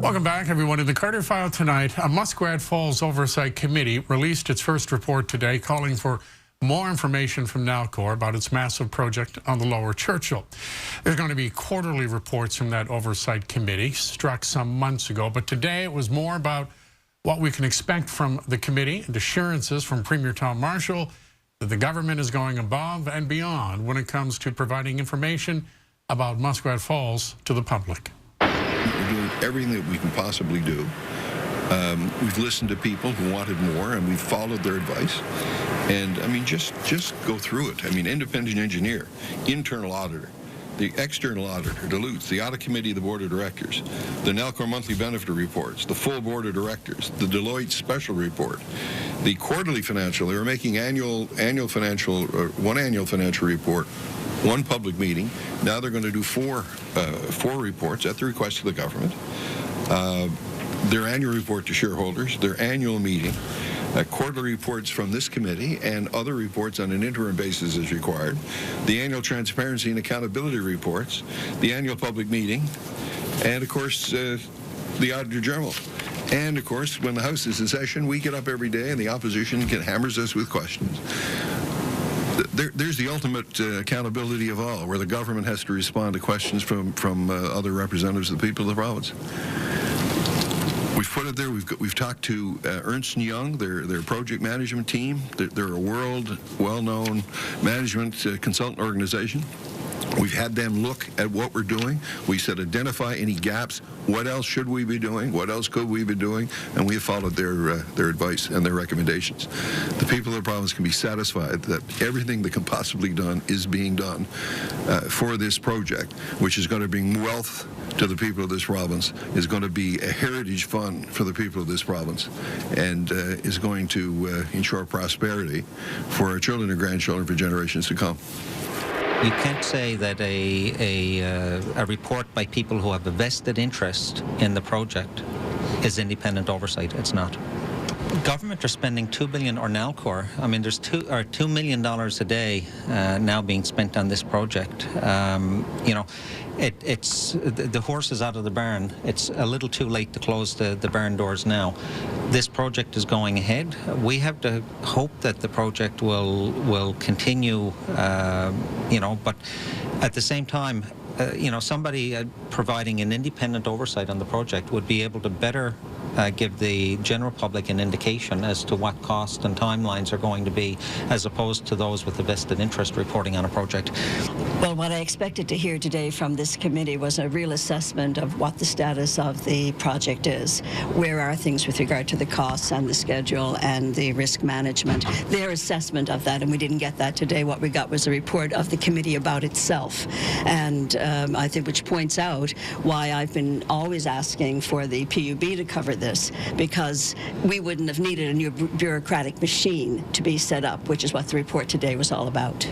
Welcome back, everyone. In the Carter File tonight, a Muskrat Falls Oversight Committee released its first report today calling for more information from Nalcor about its massive project on the Lower Churchill. There's going to be quarterly reports from that Oversight Committee, struck some months ago, but today it was more about what we can expect from the committee and assurances from Premier Tom Marshall that the government is going above and beyond when it comes to providing information about Muskrat Falls to the public. We're doing everything that we can possibly do. We've listened to people who wanted more, and we've followed their advice. And I mean, just go through it. I mean, independent engineer, internal auditor, the external auditor, Duluth, the audit committee of the board of directors, the Nalcor monthly benefit reports, the full board of directors, the Deloitte special report, the quarterly financial. They were making one annual financial report, one public meeting. Now they're going to do four reports at the request of the government. Their annual report to shareholders, their annual meeting, quarterly reports from this committee, and other reports on an interim basis as required, the annual transparency and accountability reports, the annual public meeting, and of course the Auditor General. And of course, when the House is in session, we get up every day and the opposition hammers us with questions. There's the ultimate accountability of all, where the government has to respond to questions from other representatives of the people of the province. We've put it there. We've talked to Ernst & Young, their project management team. They're a well-known management consultant organization. We've had them look at what we're doing. We said identify any gaps. What else should we be doing? What else could we be doing? And we have followed their advice and their recommendations. The people of the province can be satisfied that everything that can possibly be done is being done for this project, which is going to bring wealth to the people of this province, is going to be a heritage fund for the people of this province, and is going to ensure prosperity for our children and grandchildren for generations to come. You can't say that a report by people who have a vested interest in the project is independent oversight. It's not. Government are spending $2 billion, or Nalcor. I mean, there's $2 million a day now being spent on this project. You know, it's the horse is out of the barn. It's a little too late to close the barn doors now. This project is going ahead. We have to hope that the project will continue. You know, but at the same time, you know, somebody providing an independent oversight on the project would be able to better give the general public an indication as to what cost and timelines are going to be, as opposed to those with a vested interest reporting on a project. Well, what I expected to hear today from this committee was a real assessment of what the status of the project is. Where are things with regard to the costs and the schedule and the risk management? Their assessment of that, and we didn't get that today. What we got was a report of the committee about itself, and I think which points out why I've been always asking for the PUB to cover this, because we wouldn't have needed a new bureaucratic machine to be set up, which is what the report today was all about.